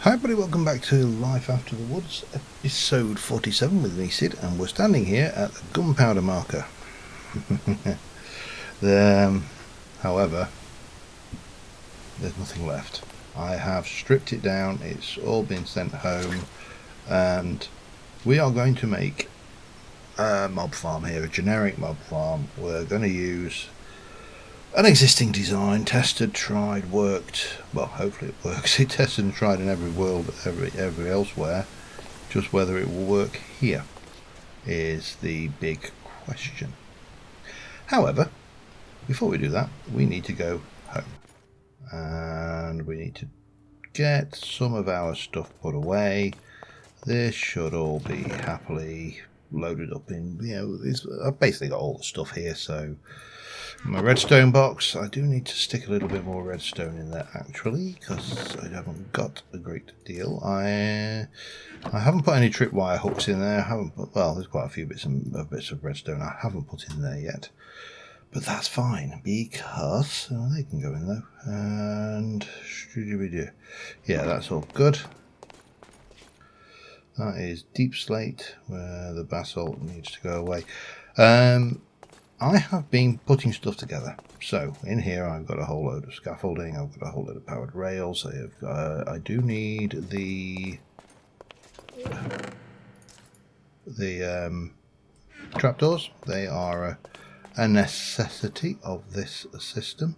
Hi everybody, welcome back to Life After the Woods, episode 47 with me, Sid, and we're standing here at the gunpowder marker. However, there's nothing left. I have stripped it down, it's all been sent home, and we are going to make a mob farm here, a generic mob farm. We're going to use an existing design, tested, tried, worked. Well, hopefully it works. It tested and tried in every world, every elsewhere. Just whether it will work here is the big question. However, before we do that, we need to go home, and we need to get some of our stuff put away. This should all be happily loaded up in, I've basically got all the stuff here, so my redstone box, I do need to stick a little bit more redstone in there actually, because I haven't got a great deal. I haven't put any tripwire hooks in there. I haven't put, well, there's quite a few bits of redstone I haven't put in there yet, but that's fine because they can go in though. And yeah, that's all good. That is deep slate where the basalt needs to go away. I have been putting stuff together. So in here I've got a whole load of scaffolding, I've got a whole load of powered rails, I do need the trapdoors. They are a necessity of this system.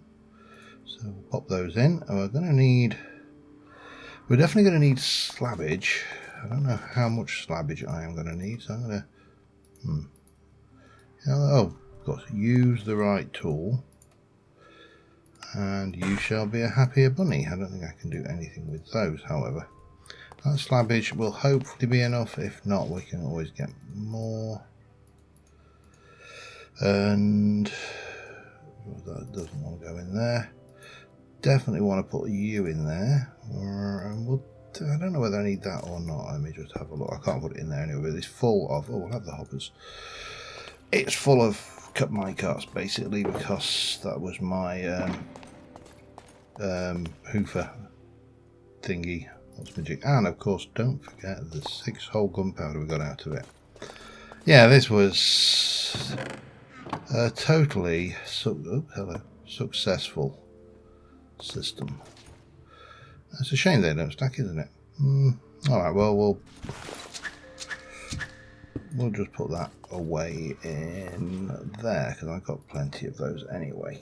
So we'll pop those in. And we're definitely going to need slabbage. I don't know how much slabbage I am going to need, so I'm going to... Of course, use the right tool and you shall be a happier bunny. I don't think I can do anything with those, however. That slabbage will hopefully be enough. If not, we can always get more. And that doesn't want to go in there. Definitely want to put you in there. And I don't know whether I need that or not. Let me just have a look. I can't put it in there anyway. It's full of... Oh, we'll have the hoppers. It's full of cut minecarts basically, because that was my hoofer thingy. What's magic? And of course, don't forget the 6-hole gunpowder we got out of it. Yeah, this was a totally successful system. It's a shame they don't stack, isn't it? Alright, well, we'll just put that away in there because I've got plenty of those anyway.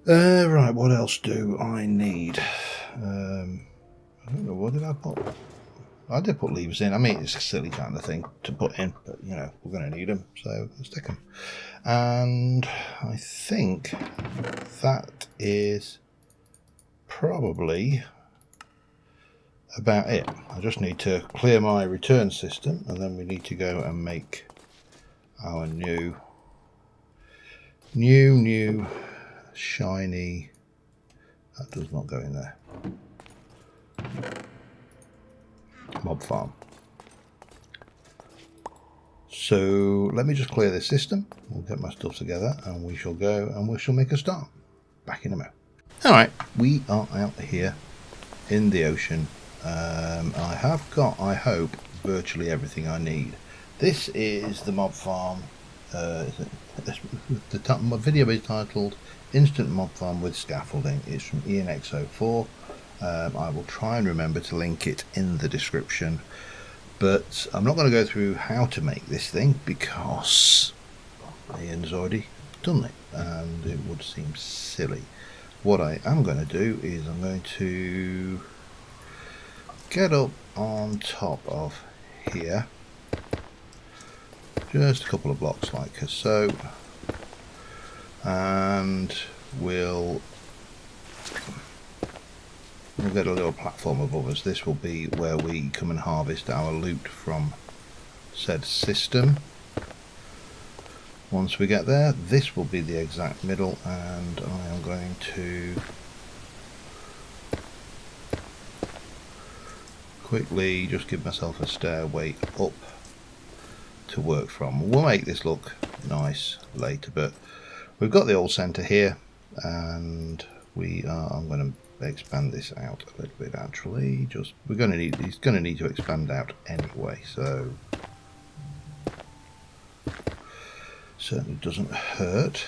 Right, what else do I need? I don't know, what did I put? I did put levers in. I mean, it's a silly kind of thing to put in, but we're going to need them, so we'll stick them. And I think that is probably about it. I just need to clear my return system, and then we need to go and make our new shiny... That does not go in there. Mob farm. So let me just clear this system. We'll get my stuff together, and we shall go and we shall make a start. Back in a moment. Alright, we are out here in the ocean. I have got, I hope, virtually everything I need. This is the mob farm. The video is titled Instant Mob Farm with Scaffolding. It's from ENX04. I will try and remember to link it in the description, but I'm not going to go through how to make this thing because Ian's already done it and it would seem silly. What I am going to do is I'm going to get up on top of here, just a couple of blocks like so, and we'll get a little platform above us. This will be where we come and harvest our loot from said system. Once we get there, this will be the exact middle, and I am going to quickly just give myself a stairway up to work from. We'll make this look nice later, but we've got the old centre here, and I'm going to expand this out a little bit. Actually, just he's going to need to expand out anyway, so certainly doesn't hurt.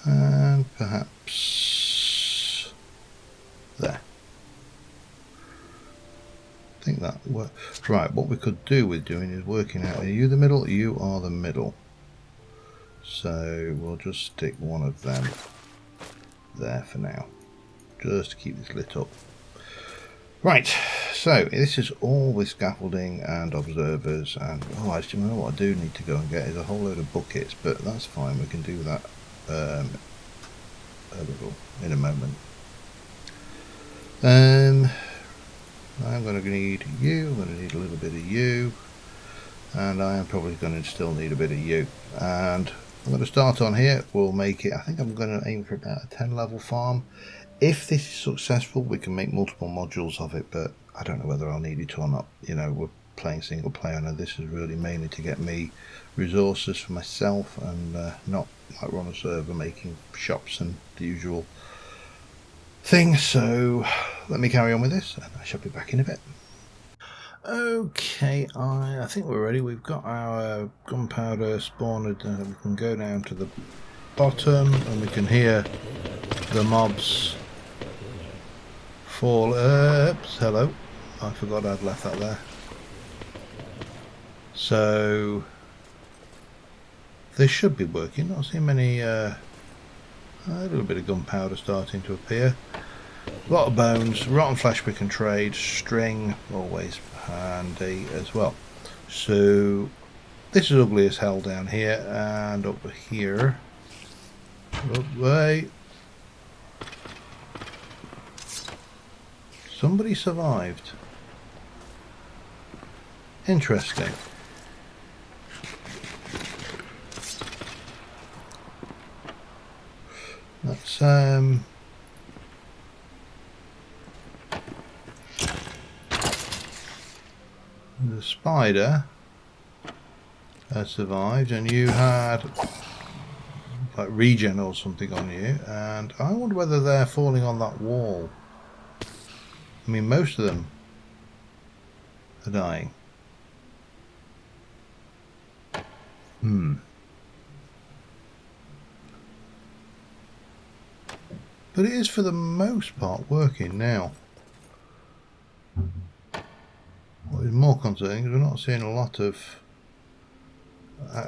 And perhaps there. I think that works. Right, what we could do with doing is working out, are you the middle? You are the middle. So we'll just stick one of them there for now, just to keep this lit up. Right, so this is all with scaffolding and observers, and actually, you know what I do need to go and get is a whole load of buckets, but that's fine, we can do that in a moment. I'm going to need you, I'm going to need a little bit of you, and I am probably going to still need a bit of you. And I'm going to start on here, we'll make it, I think I'm going to aim for about a 10 level farm. If this is successful, we can make multiple modules of it, but I don't know whether I'll need it or not. You know, we're playing single player, and this is really mainly to get me resources for myself, and not like we're on a server making shops and the usual things. So let me carry on with this, and I shall be back in a bit. Okay, I think we're ready. We've got our gunpowder spawned. We can go down to the bottom, and we can hear the mobs fall. Oops, hello. I forgot I'd left that there. So this should be working. Not seeing many. A little bit of gunpowder starting to appear. A lot of bones, rotten flesh we can trade, string always handy as well. So this is ugly as hell down here, and up here. Oh, wait. Somebody survived. Interesting. That's the spider has survived, and you had like regen or something on you, and I wonder whether they're falling on that wall. I mean, most of them are dying. But it is for the most part working now. What is more concerning is we're not seeing a lot of...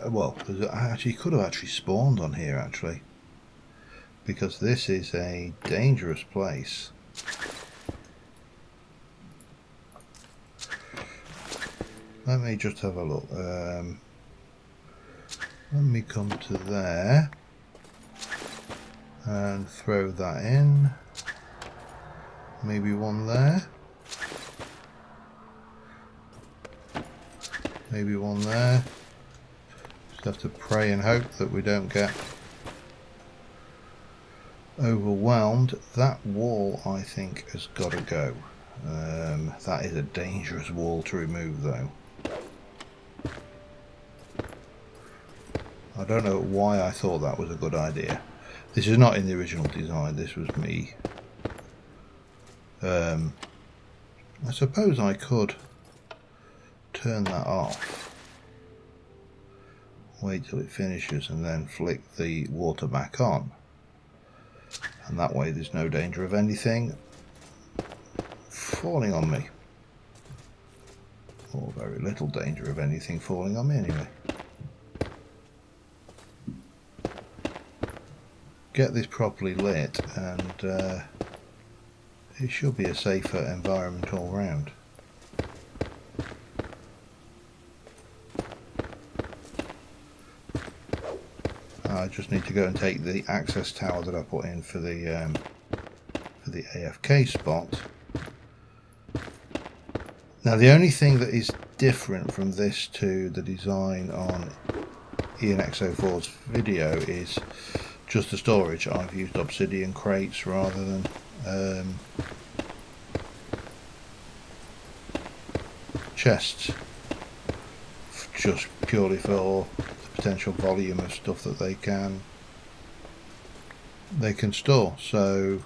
well, I actually could have actually spawned on here actually, because this is a dangerous place. Let me just have a look. Let me come to there and throw that in. Maybe one there. Maybe one there. Just have to pray and hope that we don't get overwhelmed. That wall, I think, has got to go. That is a dangerous wall to remove, though. I don't know why I thought that was a good idea. This is not in the original design, this was me. I suppose I could turn that off, wait till it finishes, and then flick the water back on. And that way there's no danger of anything falling on me. Or very little danger of anything falling on me anyway. Get this properly lit, and it should be a safer environment all round. I just need to go and take the access tower that I put in for the AFK spot. Now the only thing that is different from this to the design on Ian X04's video is just the storage. I've used obsidian crates rather than chests, just purely for the potential volume of stuff that they can they can store. So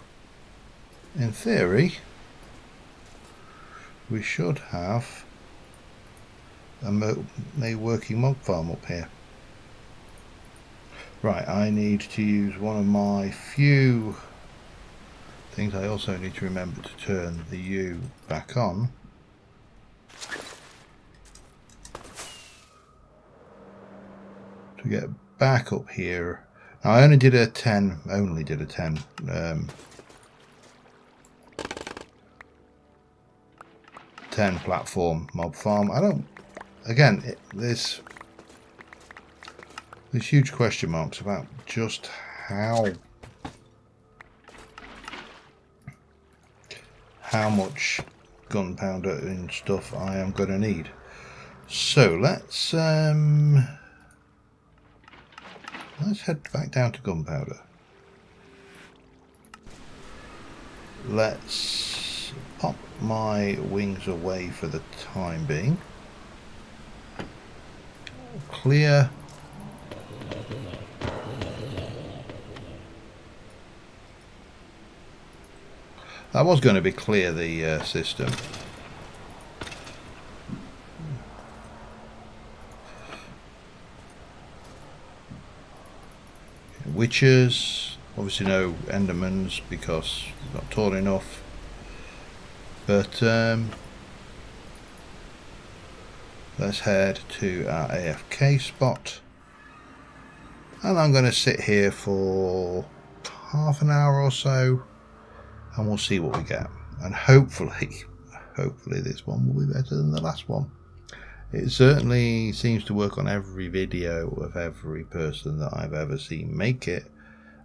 in theory we should have a working mob farm up here. Right, I need to use one of my few things. I also need to remember to turn the U back on. To get back up here. Now, I only did a 10 10 platform mob farm. I don't, again, there's huge question marks about just how much gunpowder and stuff I am going to need. So let's head back down to gunpowder. Let's pop my wings away for the time being. Clear. That was going to be clear the system. Witches, obviously no Endermans because they're not tall enough. But let's head to our AFK spot. And I'm going to sit here for half an hour or so. And we'll see what we get. And hopefully this one will be better than the last one. It certainly seems to work on every video of every person that I've ever seen make it.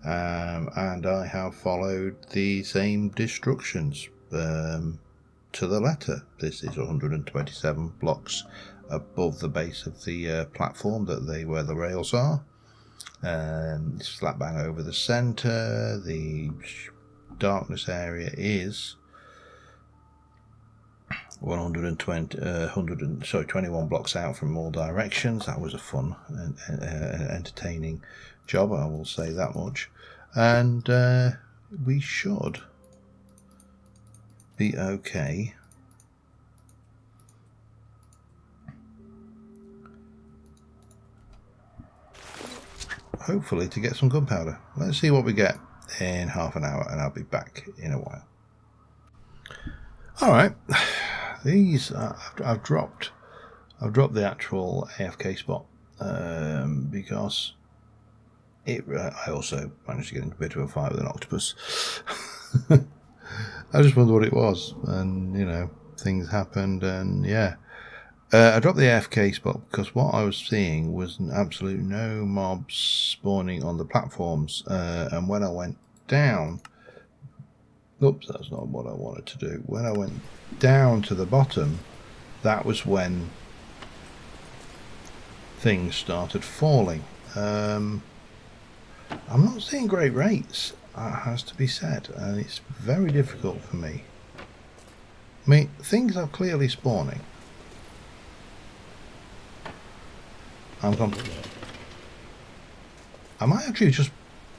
And I have followed the same instructions to the letter. This is 127 blocks above the base of the platform where the rails are. Slap bang over the center. The darkness area is 21 blocks out from all directions. That was a fun and entertaining job, I will say that much. And we should be okay. Hopefully to get some gunpowder. Let's see what we get in half an hour, and I'll be back in a while. Alright, these I've dropped the actual AFK spot because I also managed to get into a bit of a fight with an octopus. I just wondered what it was, and you know, things happened, and yeah. I dropped the AFK spot because what I was seeing was absolutely no mobs spawning on the platforms, and when I went down, oops, that's not what I wanted to do. When I went down to the bottom, that was when things started falling. I'm not seeing great rates, that has to be said, and it's very difficult for me. I mean, things are clearly spawning. Am I actually just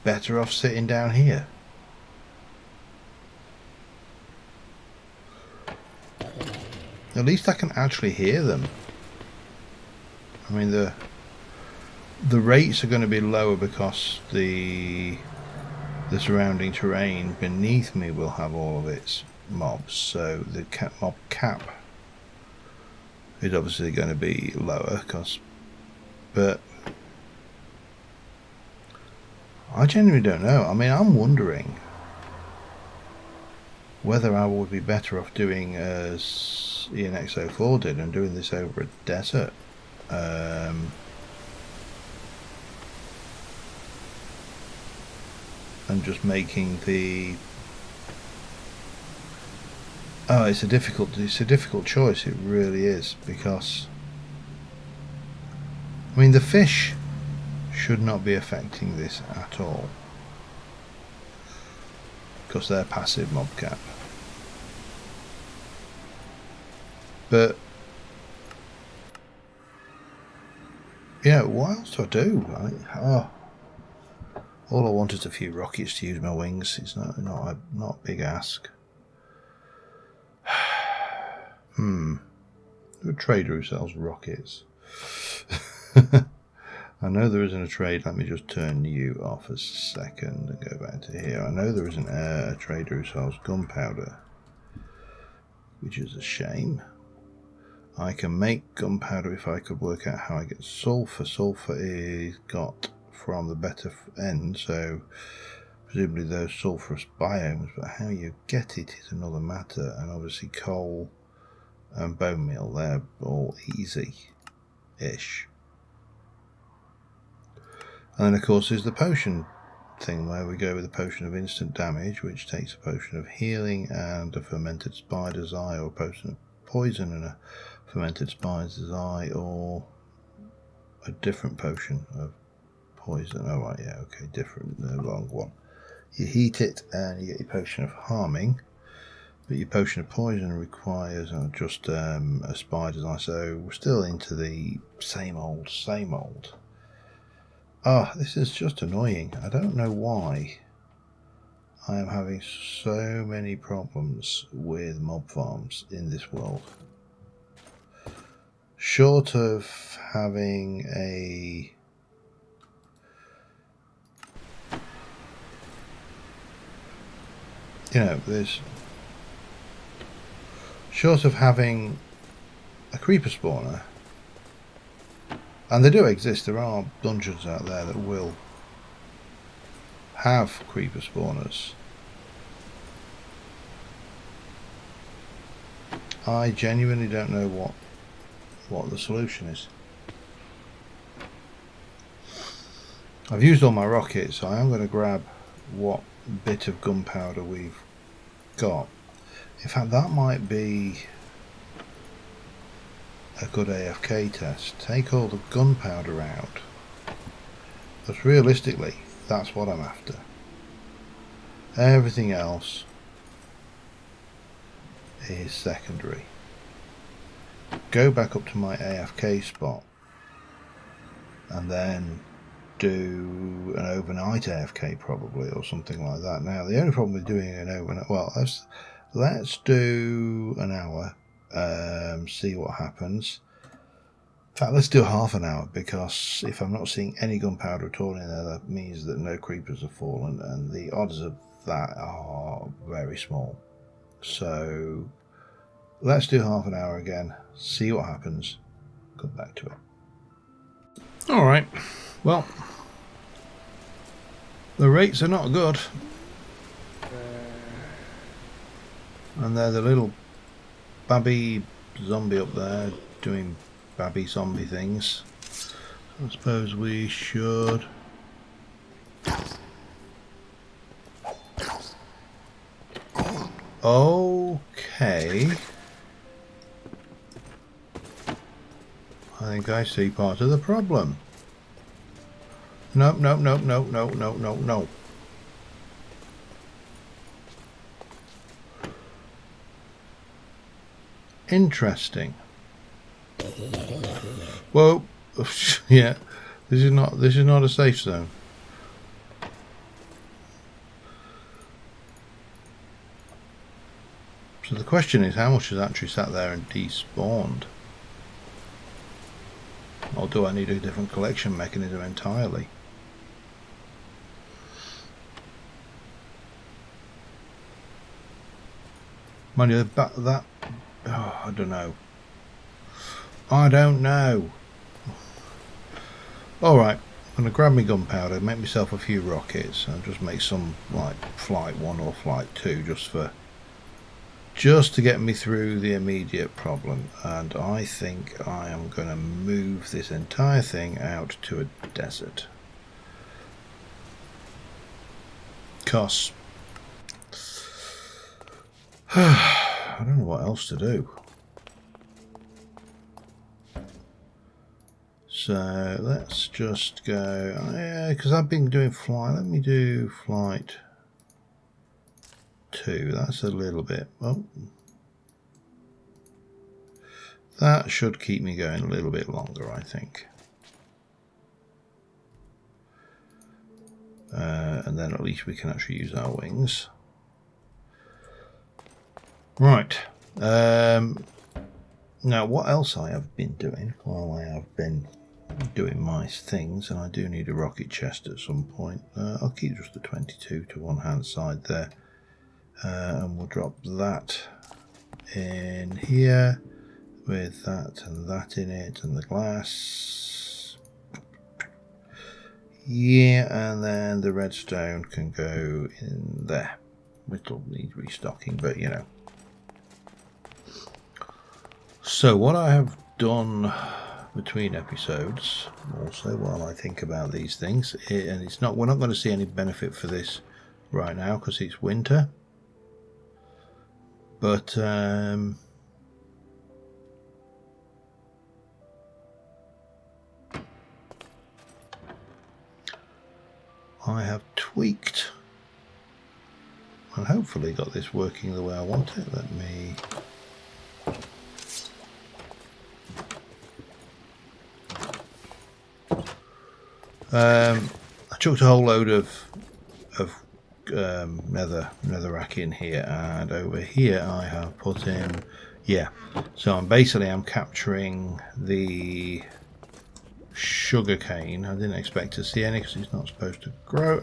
better off sitting down here? At least I can actually hear them. I mean, the rates are going to be lower because the surrounding terrain beneath me will have all of its mobs, so the mob cap is obviously going to be lower, but I genuinely don't know. I mean, I'm wondering whether I would be better off doing as ENX04 did and doing this over a desert. And just making the... Oh, it's a difficult choice, it really is, because I mean, the fish should not be affecting this at all because they're passive mob cap. But yeah, what else do I do? All I want is a few rockets to use my wings. It's not a big ask. A trader who sells rockets. I know there isn't a trade. Let me just turn you off a second and go back to here. I know there isn't a trader who sells gunpowder, which is a shame. I can make gunpowder if I could work out how I get sulfur. Sulfur is got from the better end, so presumably those sulfurous biomes, but how you get it is another matter. And obviously coal and bone meal, they're all easy-ish. And then of course there's the potion thing, where we go with a potion of instant damage, which takes a potion of healing and a fermented spider's eye, or a potion of poison and a fermented spider's eye, or a different potion of poison. Oh right, yeah, okay, different, the wrong one. You heat it and you get your potion of harming, but your potion of poison requires just a spider's eye, so we're still into the same old. This is just annoying. I don't know why I am having so many problems with mob farms in this world. Short of having a... there's... Short of having a creeper spawner, and they do exist, there are dungeons out there that will have creeper spawners. I genuinely don't know what the solution is. I've used all my rockets, so I am going to grab what bit of gunpowder we've got. In fact, that might be a good AFK test. Take all the gunpowder out. Because realistically, that's what I'm after. Everything else is secondary. Go back up to my AFK spot and then do an overnight AFK probably, or something like that. Now the only problem with doing an overnight, well, let's do an hour, see what happens. In fact, let's do half an hour, because if I'm not seeing any gunpowder at all in there, that means that no creepers have fallen, and the odds of that are very small. So let's do half an hour again, see what happens, come back to it. Alright, well, the rates are not good. And there's a little babby zombie up there doing babby zombie things. I suppose we should... Okay. I think I see part of the problem. Nope. Interesting. Well, yeah, this is not a safe zone. So the question is, how much has actually sat there and despawned? Or do I need a different collection mechanism entirely? Mind you, that oh, I don't know. Alright, I'm going to grab my gunpowder, make myself a few rockets, and just make some like flight 1 or flight 2 just to get me through the immediate problem. And I think I am going to move this entire thing out to a desert. Because I don't know what else to do. So let's just go, yeah, because I've been doing flight. Let me do flight 2. That's a little bit, well, that should keep me going a little bit longer, I think. and then at least we can actually use our wings. Right. Now, what else I have been doing while I have been doing my things, and I do need a rocket chest at some point. I'll keep just the 22 to one hand side there, and we'll drop that in here with that and that in it, and the glass. Yeah, and then the redstone can go in there. It'll need restocking, but you know. So what I have done between episodes, also while I think about these things, and it's not, we're not going to see any benefit for this right now because it's winter, but I have tweaked and hopefully got this working the way I want it. Let me I chucked a whole load of netherrack in here, and over here I have put in, yeah, so I'm capturing the sugar cane. I didn't expect to see any because it's not supposed to grow.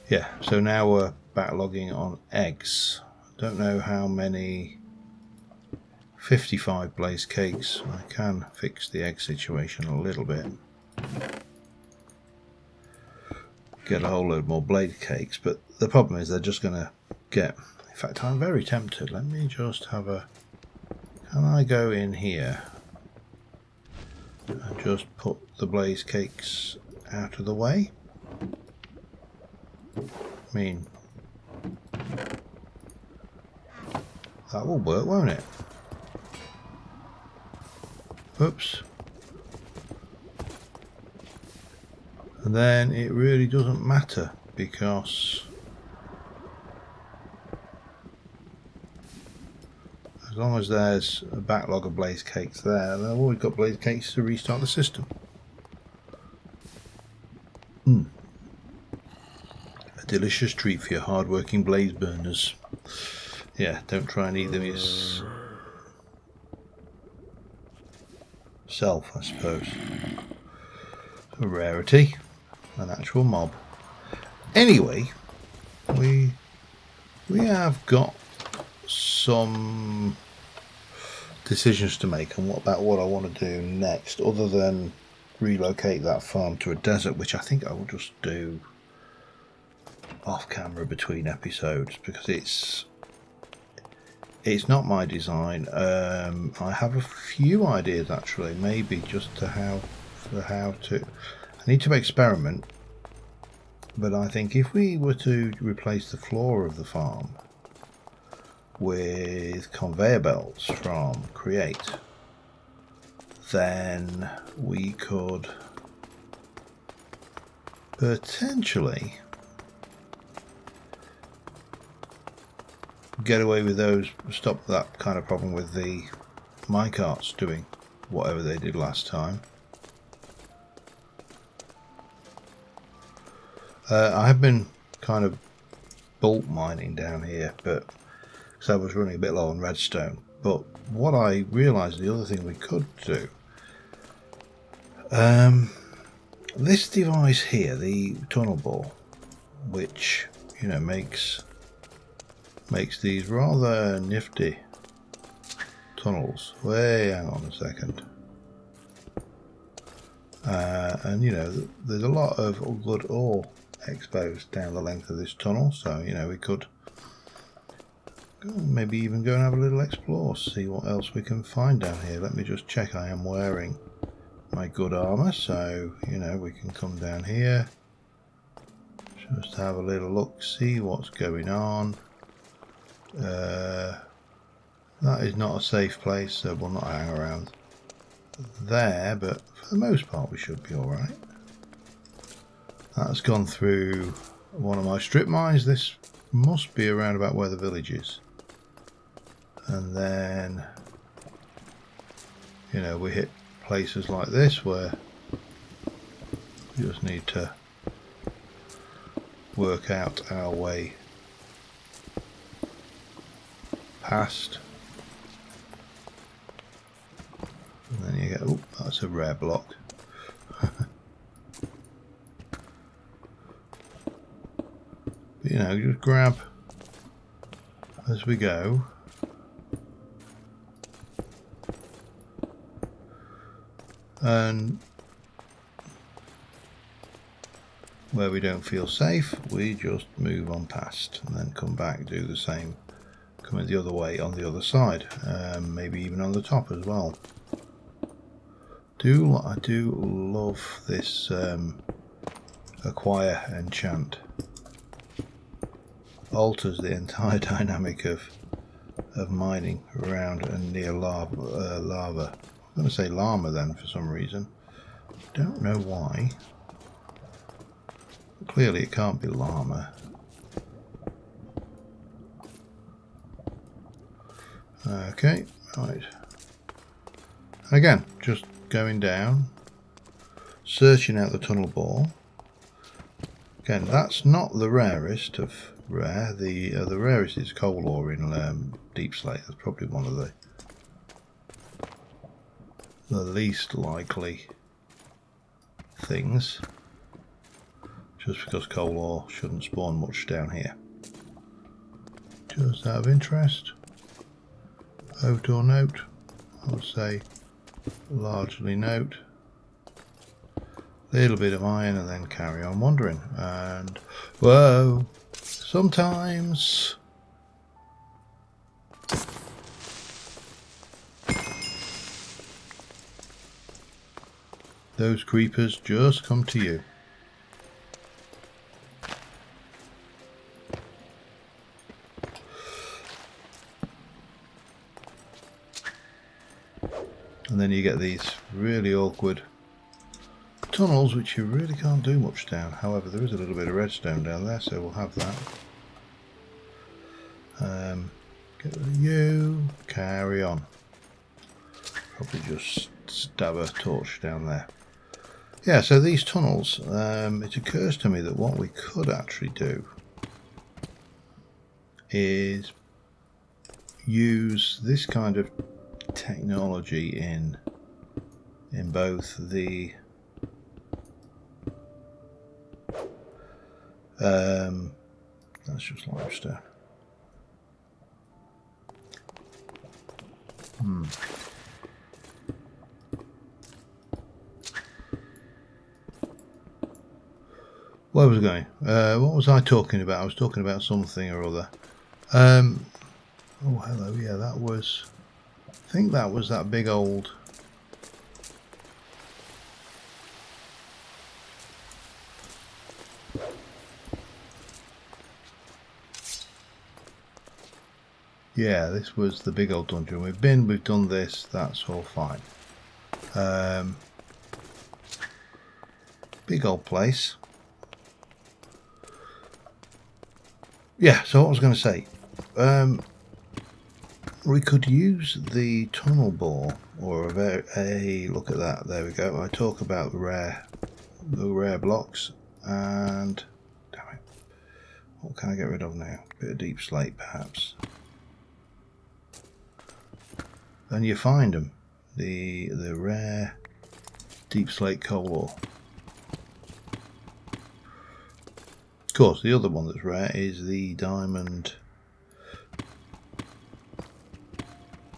Yeah, so now we're backlogging on eggs. Don't know how many. 55 blaze cakes. I can fix the egg situation a little bit. Get a whole load more blaze cakes, but the problem is they're just going to get... In fact, I'm very tempted. Let me just have a... Can I go in here and just put the blaze cakes out of the way? I mean, that will work, won't it? Oops. And then it really doesn't matter because as long as there's a backlog of blaze cakes there, then I've always got blaze cakes to restart the system. A delicious treat for your hard-working blaze burners. Yeah, don't try and eat them yourself, I suppose. A rarity, an actual mob. Anyway, we have got some decisions to make on about what I want to do next, other than relocate that farm to a desert, which I think I will just do off camera between episodes because it's not my design. I have a few ideas actually, maybe just to how to. I need to experiment, but I think if we were to replace the floor of the farm with conveyor belts from Create, then we could potentially get away with those, stop that kind of problem with the minecarts doing whatever they did last time. I have been kind of bulk mining down here, but because I was running a bit low on redstone. But what I realised, the other thing we could do, this device here, the tunnel bore, which you know makes these rather nifty tunnels. Hang on a second. And you know, there's a lot of good ore exposed down the length of this tunnel, so you know we could maybe even go and have a little explore, see what else we can find down here. Let me just check. I am wearing my good armor, so you know we can come down here, just have a little look, see what's going on. That is not a safe place, so we'll not hang around there, but for the most part we should be alright. That's gone through one of my strip mines. This must be around about where the village is, and then you know we hit places like this where We just need to work out our way past. And then you get, oh, that's a rare block. But, you know, just grab as we go. And where we don't feel safe, we just move on past and then come back, do the same, coming the other way on the other side, maybe even on the top as well. I do love this acquire enchant. Alters the entire dynamic of mining around and near lava. I'm going to say llama then for some reason. Don't know why. Clearly it can't be llama. Okay, right. Again, just going down, searching out the tunnel bore. Again, that's not the rarest of rare. The rarest is coal ore in Deep Slate. That's probably one of the least likely things, just because coal ore shouldn't spawn much down here. Just out of interest, vote or note? I would say largely note. Little bit of iron and then carry on wandering. And whoa, sometimes those creepers just come to you. And then you get these really awkward tunnels which you really can't do much down. However, there is a little bit of redstone down there, so we'll have that. Get rid of you, carry on. Probably just stab a torch down there. Yeah, so these tunnels, it occurs to me that what we could actually do is use this kind of technology in both the that's just limestone. Where was I going? What was I talking about? I was talking about something or other. Oh, hello. Yeah, that was... I think that was that big old... Yeah, this was the big old dungeon. We've done this, that's all fine. Big old place. Yeah, so what I was going to say, we could use the tunnel bore, or a look at that, there we go. I talk about the rare blocks, and damn it, what can I get rid of now? Bit of deep slate perhaps. And you find them, the rare deep slate coal ore. Of course, the other one that's rare is the diamond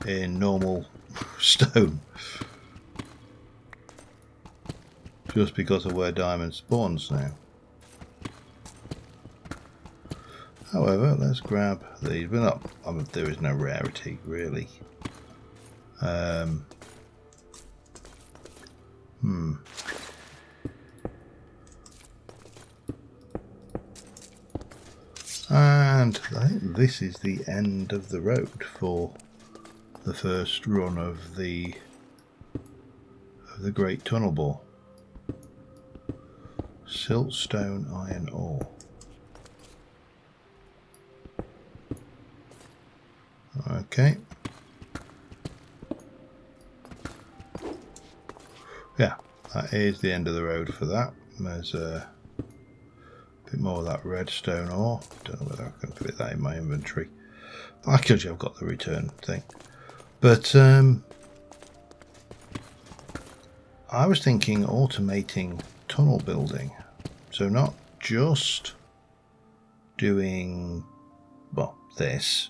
in normal stone, just because of where diamond spawns now. However, let's grab these. We're not, there is no rarity really. And I think this is the end of the road for the first run of the Great Tunnel Bore. Siltstone iron ore. Okay. Yeah, that is the end of the road for that. There's a bit more of that redstone ore. Don't know whether I can fit that in my inventory. Actually, I've got the return thing. But I was thinking automating tunnel building. So not just doing, well, this,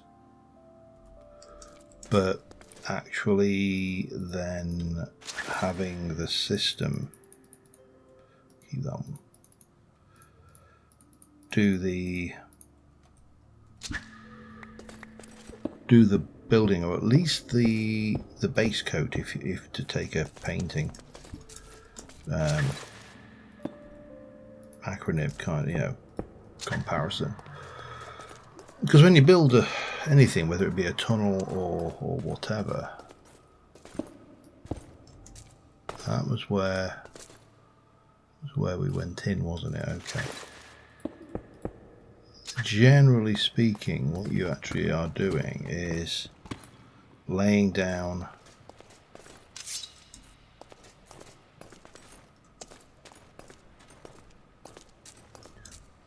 but actually then having the system, keep that one, do the building, or at least the base coat, if to take a painting acronym kind of, comparison. Because when you build anything, whether it be a tunnel or whatever, that was where we went in, wasn't it? Okay. Generally speaking, what you actually are doing is laying down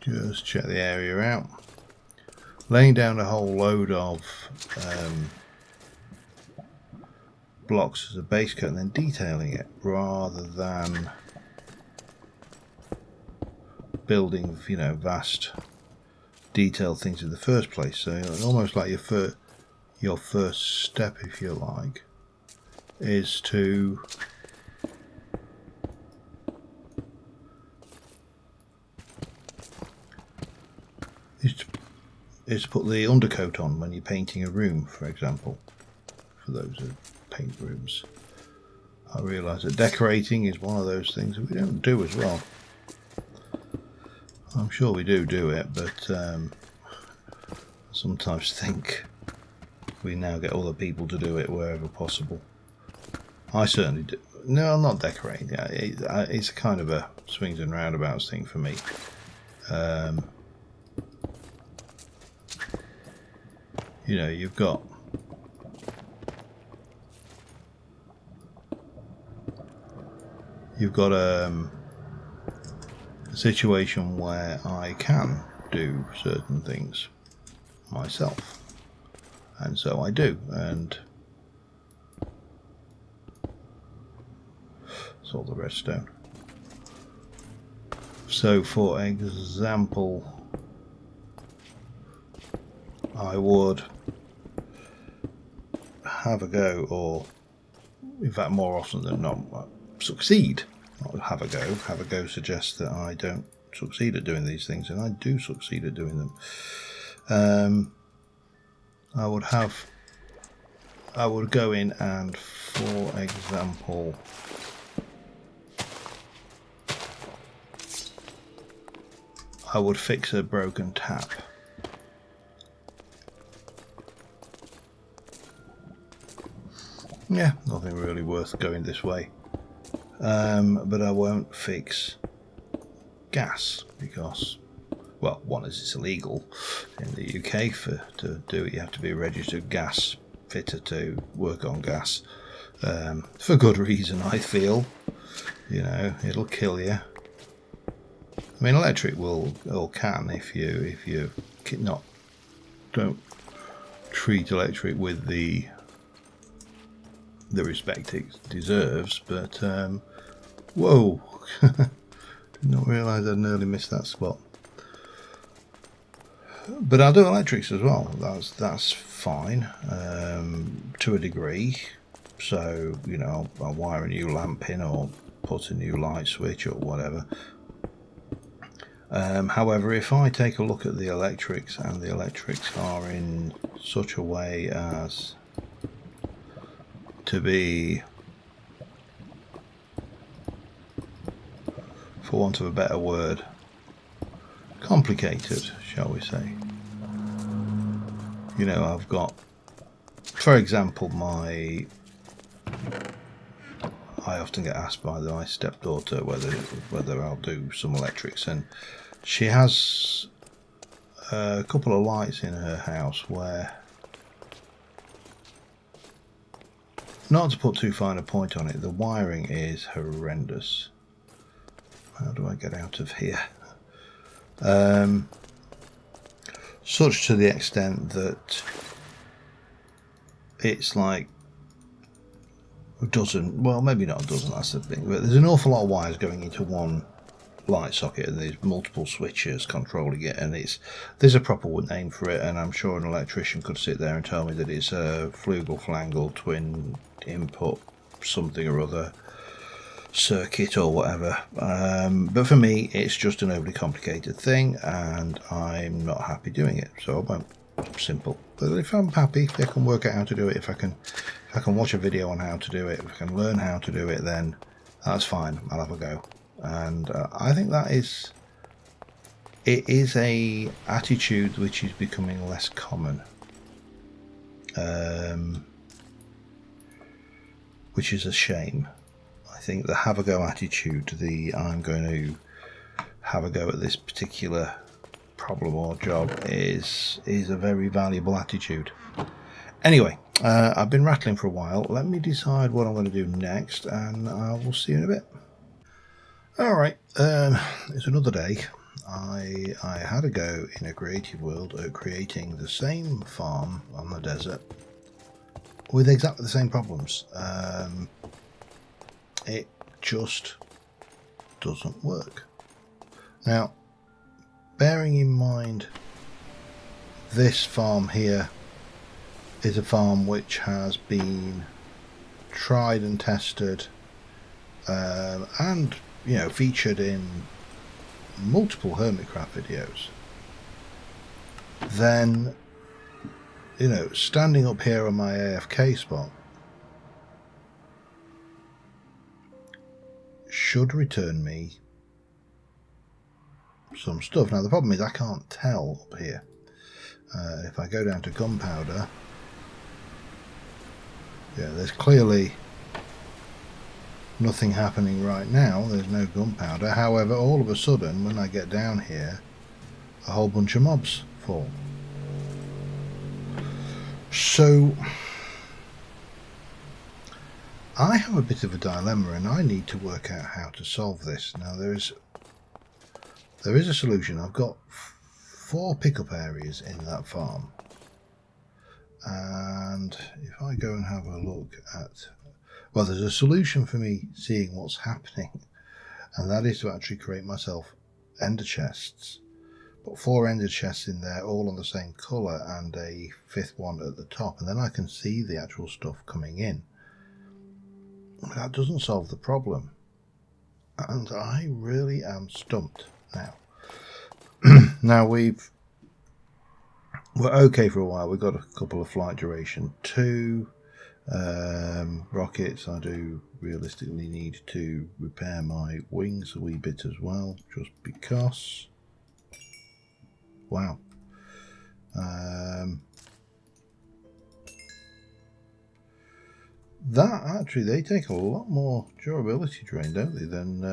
just check the area out, laying down a whole load of blocks as a base coat and then detailing it, rather than building vast detailed things in the first place. So almost like your first step, if you like, is to put the undercoat on when you're painting a room, for example, for those who paint rooms. I realise that decorating is one of those things that we don't do as well. I'm sure we do it, but I sometimes think we now get other people to do it wherever possible. I certainly do. No, I'm not decorating. It's kind of a swings and roundabouts thing for me. You've got a situation where I can do certain things myself, and so I do, and it's all the redstone. So for example, I would have a go, or in fact more often than not succeed. Not have a go suggests that I don't succeed at doing these things, and I do succeed at doing them. I would go in and, for example, I would fix a broken tap. Yeah, nothing really worth going this way. But I won't fix gas because, well, one is it's illegal in the UK to do it. You have to be a registered gas fitter to work on gas, for good reason, I feel. It'll kill you. I mean, electric will, or can, if you don't treat electric with the respect it deserves. But whoa, did not realise I'd nearly missed that spot. But I'll do electrics as well. That's fine, to a degree. So I'll wire a new lamp in or put a new light switch or whatever. However, if I take a look at the electrics, and the electrics are in such a way as to be, for want of a better word, complicated, shall we say. I've got, for example, I often get asked by my stepdaughter whether I'll do some electrics, and she has a couple of lights in her house where, not to put too fine a point on it, the wiring is horrendous. how do I get out of here? Such to the extent that it's like a dozen, well maybe not a dozen, that's the thing, but there's an awful lot of wires going into one light socket and there's multiple switches controlling it, and there's a proper name for it, and I'm sure an electrician could sit there and tell me that it's a Flugel-Flangel twin input something or other circuit or whatever, but for me it's just an overly complicated thing and I'm not happy doing it, so I won't. Simple. But if I'm happy, if I can work out how to do it, if I can watch a video on how to do it, if I can learn how to do it, then that's fine, I'll have a go. And I think it is a attitude which is becoming less common, which is a shame. I think the have a go attitude, the I'm going to have a go at this particular problem or job, is a very valuable attitude. Anyway, I've been rattling for a while. Let me decide what I'm going to do next, and I will see you in a bit. Alright, it's another day. I had a go in a creative world at creating the same farm on the desert with exactly the same problems. It just doesn't work. Now, bearing in mind this farm here is a farm which has been tried and tested and featured in multiple Hermitcraft videos, then standing up here on my AFK spot should return me some stuff. Now the problem is I can't tell up here. If I go down to gunpowder, yeah, there's clearly nothing happening right now. There's no gunpowder. However, all of a sudden when I get down here, a whole bunch of mobs fall. So I have a bit of a dilemma and I need to work out how to solve this. Now there is a solution. I've got 4 pickup areas in that farm, and if I go and have a look at, well, there's a solution for me seeing what's happening, and that is to actually create myself ender chests. Put 4 ender chests in there, all on the same colour, and a 5th one at the top, and then I can see the actual stuff coming in. But that doesn't solve the problem, and I really am stumped now. Now we're okay for a while. We've got a couple of flight duration 2 rockets. I do realistically need to repair my wings a wee bit as well, just because. Wow. That actually, they take a lot more durability drain, don't they, than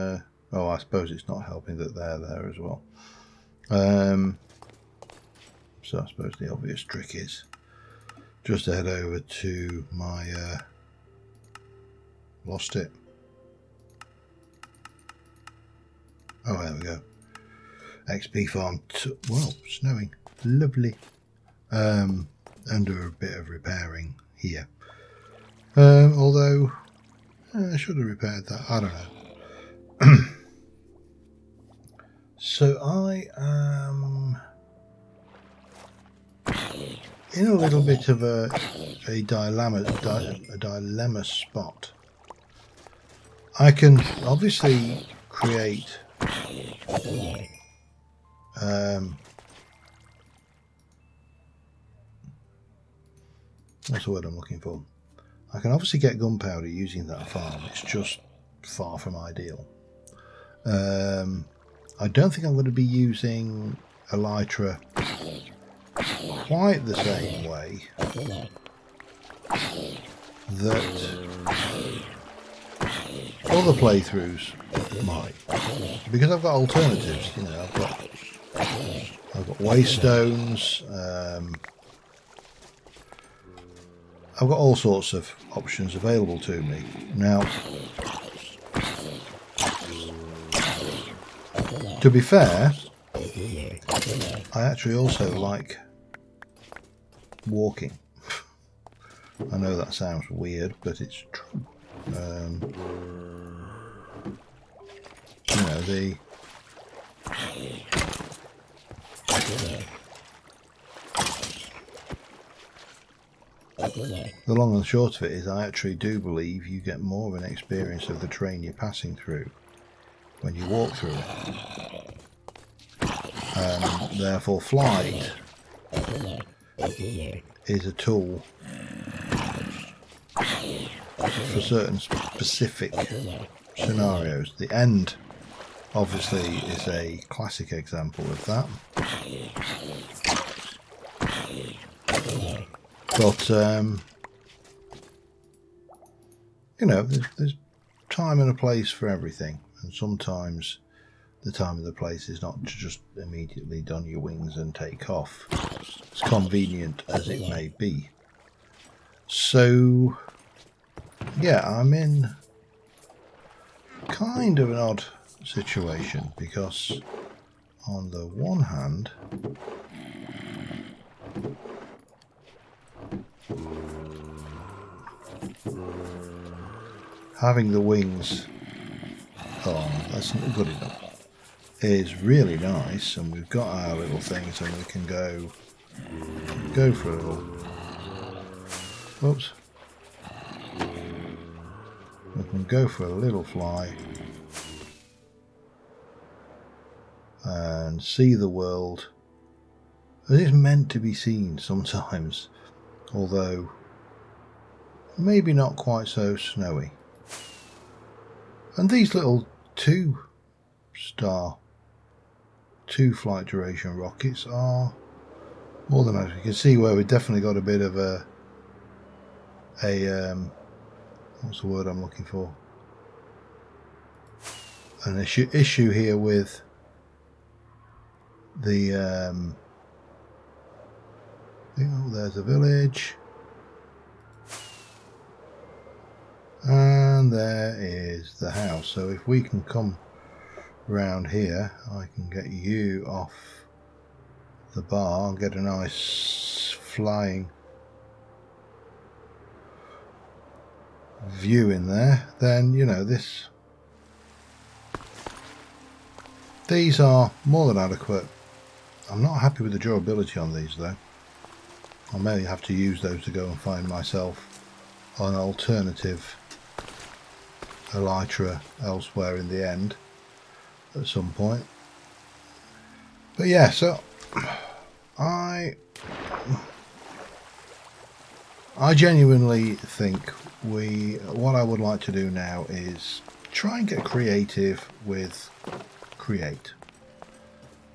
oh, I suppose it's not helping that they're there as well. So I suppose the obvious trick is just to head over to my lost it. Oh, there we go. XP farm. Well, snowing, lovely. Under a bit of repairing here. Although I should have repaired that. I don't know. So I am in a little bit of a dilemma spot. I can obviously create what's the word I'm looking for? I can obviously get gunpowder using that farm. It's just far from ideal. I don't think I'm going to be using elytra quite the same way that other playthroughs might, because I've got alternatives. I've got waystones. I've got all sorts of options available to me now. To be fair, I actually also like walking. I know that sounds weird, but it's true. You know, the long and short of it is I actually do believe you get more of an experience of the terrain you're passing through when you walk through it. And therefore flight is a tool for certain specific scenarios. The end obviously is a classic example of that. But you know, there's time and a place for everything, and sometimes the time and the place is not to just immediately don your wings and take off, as convenient as it may be. So yeah, I'm in kind of an odd situation, because on the one hand, having the wings on, that's not good enough, is really nice, and we've got our little things and we can go for a little, whoops, we can go for a little fly and see the world as it's meant to be seen sometimes, although maybe not quite so snowy. And these little 2-star 2-flight duration rockets are more than nice. You can see where we've definitely got a bit of a what's the word I'm looking for? An issue here with the there's a village, and there is the house. So if we can come round here, I can get you off the bar and get a nice flying view in there. Then, you know, these are more than adequate. I'm not happy with the durability on these though. I may have to use those to go and find myself an alternative elytra elsewhere in the end at some point. But yeah, so I genuinely think what I would like to do now is try and get creative with Create,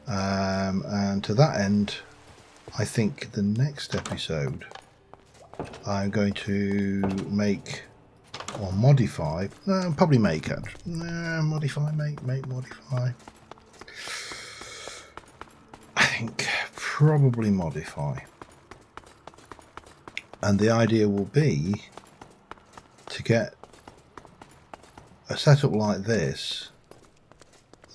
and to that end, I think the next episode I'm going to make or modify, probably make it, modify. I think probably modify, and the idea will be to get a setup like this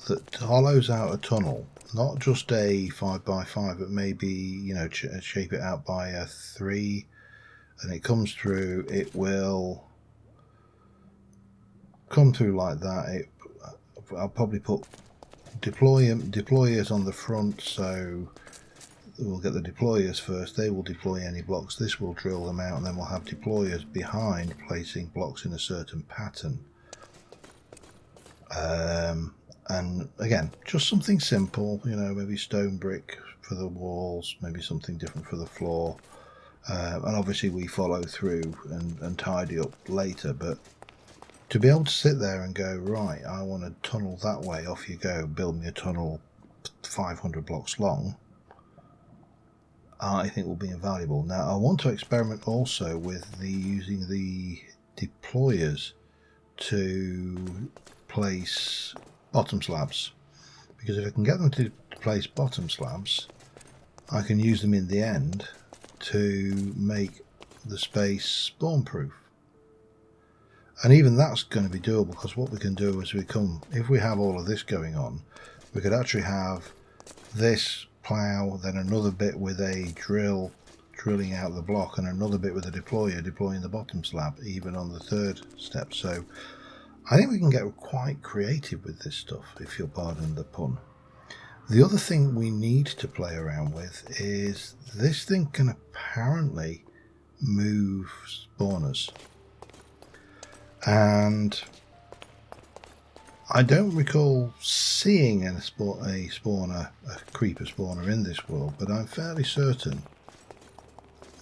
that hollows out a tunnel, not just a 5x5, but maybe, you know, shape it out by a 3, and it comes through. It will come through like that. I'll probably put deployers on the front, so we'll get the deployers first. They will deploy any blocks. This will drill them out, and then we'll have deployers behind placing blocks in a certain pattern. And again, just something simple, you know, maybe stone brick for the walls, maybe something different for the floor, and obviously we follow through and tidy up later. But to be able to sit there and go, right, I want a tunnel that way, off you go, build me a tunnel 500 blocks long, I think will be invaluable. Now I want to experiment also with using the deployers to place bottom slabs, because if I can get them to place bottom slabs, I can use them in the end to make the space spawn proof. And even that's going to be doable, because what we can do is if we have all of this going on, we could actually have this plough, then another bit with a drill drilling out the block, and another bit with a deployer deploying the bottom slab even on the third step. So I think we can get quite creative with this stuff, if you'll pardon the pun. The other thing we need to play around with is this thing can apparently move spawners, and I don't recall seeing a creeper spawner in this world, but I'm fairly certain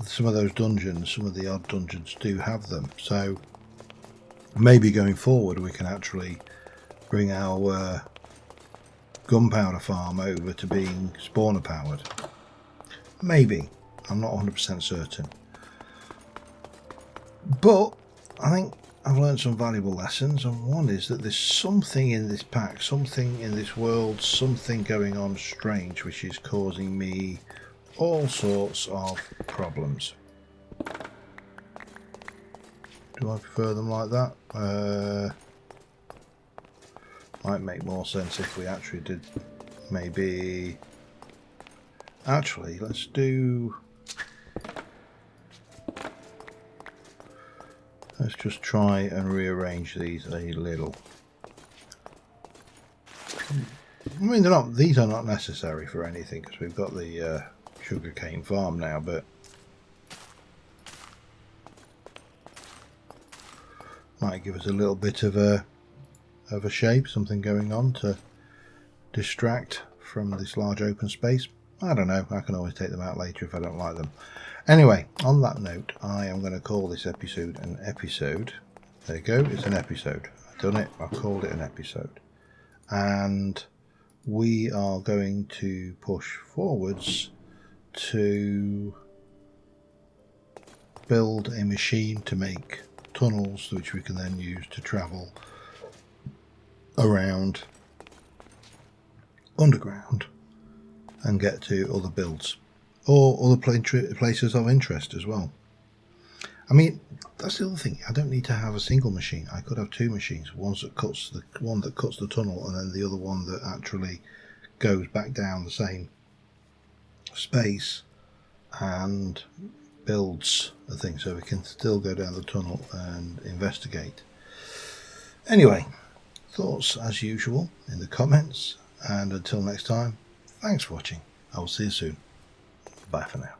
some of those dungeons, some of the odd dungeons do have them. So maybe going forward we can actually bring our gunpowder farm over to being spawner powered. Maybe. I'm not 100% certain. But I think I've learned some valuable lessons, and one is that there's something in this pack, something in this world, something going on strange which is causing me all sorts of problems. Do I prefer them like that? Might make more sense if we actually did maybe... Actually, let's just try and rearrange these a little. I mean, these are not necessary for anything because we've got the sugarcane farm now, but might give us a little bit of a shape, something going on to distract from this large open space. I don't know, I can always take them out later if I don't like them. Anyway, on that note, I am going to call this episode an episode. There you go, it's an episode. I've done it, I've called it an episode. And we are going to push forwards to build a machine to make tunnels which we can then use to travel around underground and get to other builds or other places of interest as well. I mean, that's the other thing. I don't need to have a single machine. I could have two machines. One that cuts the tunnel, and then the other one that actually goes back down the same space and builds a thing, so we can still go down the tunnel and investigate. Anyway, thoughts as usual in the comments, and until next time, thanks for watching. I will see you soon. Bye for now.